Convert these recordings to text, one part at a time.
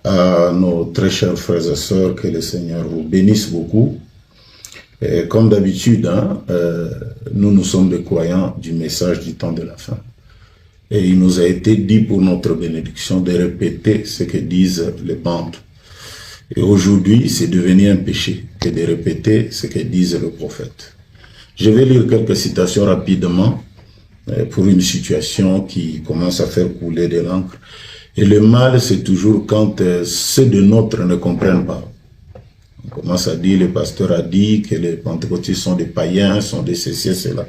à nos très chers frères et sœurs, que le Seigneur vous bénisse beaucoup. Et comme d'habitude, nous sommes des croyants du message du temps de la fin. Et il nous a été dit pour notre bénédiction de répéter ce que disent les bandes. Et aujourd'hui, c'est devenu un péché que de répéter ce que disent le prophète. Je vais lire quelques citations rapidement pour une situation qui commence à faire couler de l'encre. Et le mal, c'est toujours quand ceux de nôtres ne comprennent pas. On commence à dire, le pasteur a dit que les pentecôtistes sont des païens, sont des ceci et cela.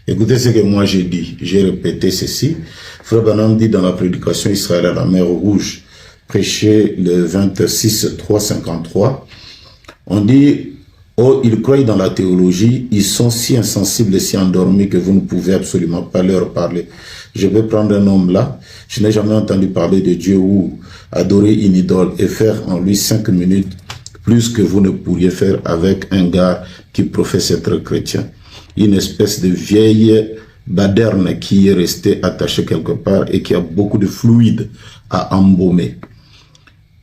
Écoutez ce que moi j'ai dit, j'ai répété ceci. Frère Branham dit dans la prédication Israël à la mer Rouge, prêché le 26-3-53, on dit, oh, ils croient dans la théologie, ils sont si insensibles et si endormis que vous ne pouvez absolument pas leur parler. Je vais prendre un homme là, je n'ai jamais entendu parler de Dieu ou adorer une idole et faire en lui 5 minutes plus que vous ne pourriez faire avec un gars qui professe être chrétien. Une espèce de vieille baderne qui est restée attachée quelque part et qui a beaucoup de fluide à embaumer.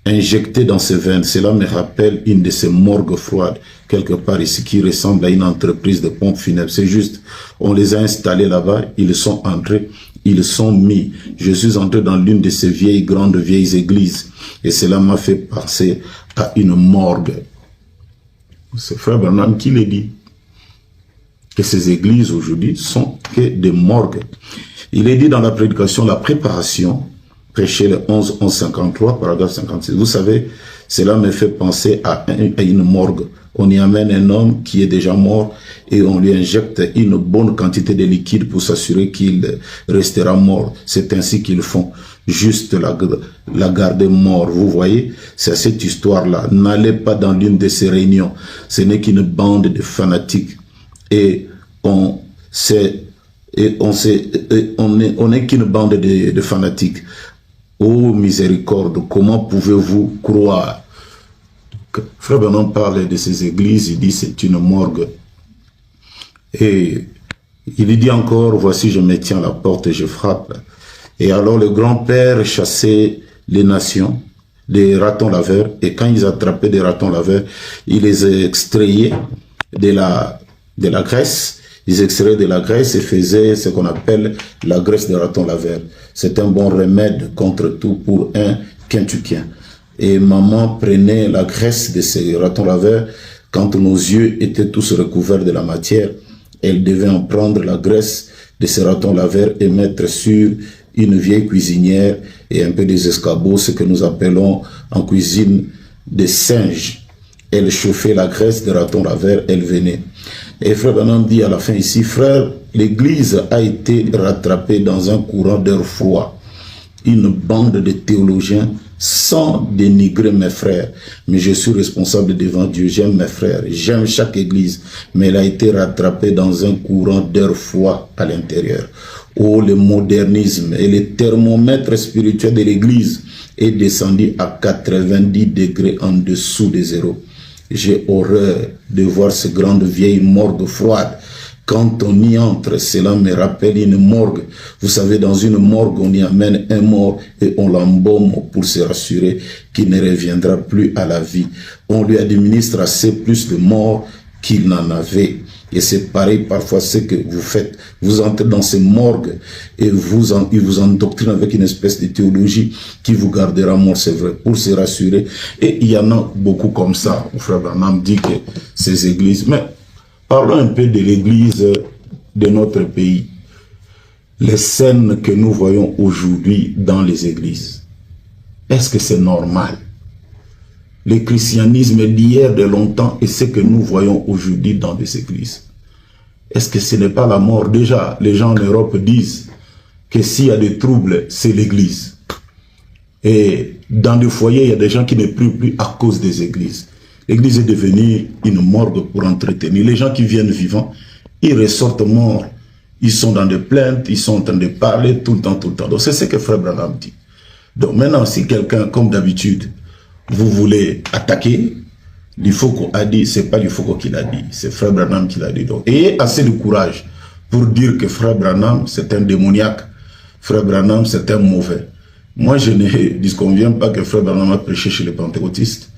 Injecté dans ses veines, cela me rappelle une de ces morgues froides, quelque part ici, qui ressemble à une entreprise de pompes funèbres. C'est juste, on les a installés là-bas, ils sont entrés, ils sont mis. Je suis entré dans l'une de ces grandes vieilles églises, et cela m'a fait penser à une morgue. C'est Frère Branham qui le dit, que ces églises aujourd'hui sont que des morgues. Il est dit dans la prédication, la préparation, prêché le 11-11-53, paragraphe 56. Vous savez, cela me fait penser à une morgue. On y amène un homme qui est déjà mort et on lui injecte une bonne quantité de liquide pour s'assurer qu'il restera mort. C'est ainsi qu'ils font. Juste la garder mort. Vous voyez, c'est cette histoire-là. N'allez pas dans l'une de ces réunions. Ce n'est qu'une bande de fanatiques. Et on n'est qu'une bande de fanatiques. Oh miséricorde, comment pouvez-vous croire? Frère Branham parle de ces églises, il dit c'est une morgue. Et il dit encore, voici je me tiens à la porte et je frappe. Et alors le grand-père chassait les nations, des ratons laveurs, et quand ils attrapaient des ratons laveurs, ils les extrayaient de la graisse. Ils extrayaient de la graisse et faisaient ce qu'on appelle la graisse de raton laveur. C'est un bon remède contre tout pour un quintuquien. Et maman prenait la graisse de ces ratons laveurs. Quand nos yeux étaient tous recouverts de la matière, elle devait en prendre la graisse de ces ratons laveurs et mettre sur une vieille cuisinière et un peu des escabeaux, ce que nous appelons en cuisine des singes. Elle chauffait la graisse de raton laveur, elle venait. Et Frère Branham dit à la fin ici, frère, l'église a été rattrapée dans un courant d'air froid. Une bande de théologiens sans dénigrer mes frères. Mais je suis responsable devant Dieu, j'aime mes frères, j'aime chaque église. Mais elle a été rattrapée dans un courant d'air froid à l'intérieur. Oh, le modernisme et le thermomètre spirituel de l'église est descendu à 90 degrés en dessous de zéro. J'ai horreur de voir ces grandes vieilles morgues froides. Quand on y entre, cela me rappelle une morgue. Vous savez, dans une morgue, on y amène un mort et on l'embaume pour se rassurer qu'il ne reviendra plus à la vie. On lui administre assez plus de morts qu'il n'en avait. Et c'est pareil parfois ce que vous faites. Vous entrez dans ces morgues et ils vous endoctrinent avec une espèce de théologie qui vous gardera mort, c'est vrai, pour se rassurer. Et il y en a beaucoup comme ça. Frère Branham dit que ces églises... Mais parlons un peu de l'église de notre pays. Les scènes que nous voyons aujourd'hui dans les églises. Est-ce que c'est normal? Le christianisme d'hier de longtemps et ce que nous voyons aujourd'hui dans les églises. Est-ce que ce n'est pas la mort? Déjà, les gens en Europe disent que s'il y a des troubles, c'est l'église. Et dans des foyers, il y a des gens qui ne prient plus à cause des églises. L'église est devenue une morgue pour entretenir. Les gens qui viennent vivants, ils ressortent morts. Ils sont dans des plaintes, ils sont en train de parler tout le temps, tout le temps. Donc c'est ce que Frère Branham dit. Donc maintenant, si quelqu'un, comme d'habitude, vous voulez attaquer, l'Ifoko a dit, c'est pas l'Ifoko qui l'a dit, c'est Frère Branham qui l'a dit. Donc, ayez assez de courage pour dire que Frère Branham, c'est un démoniaque. Frère Branham, c'est un mauvais. Moi, je ne disconviens pas que Frère Branham a prêché chez les pentecôtistes.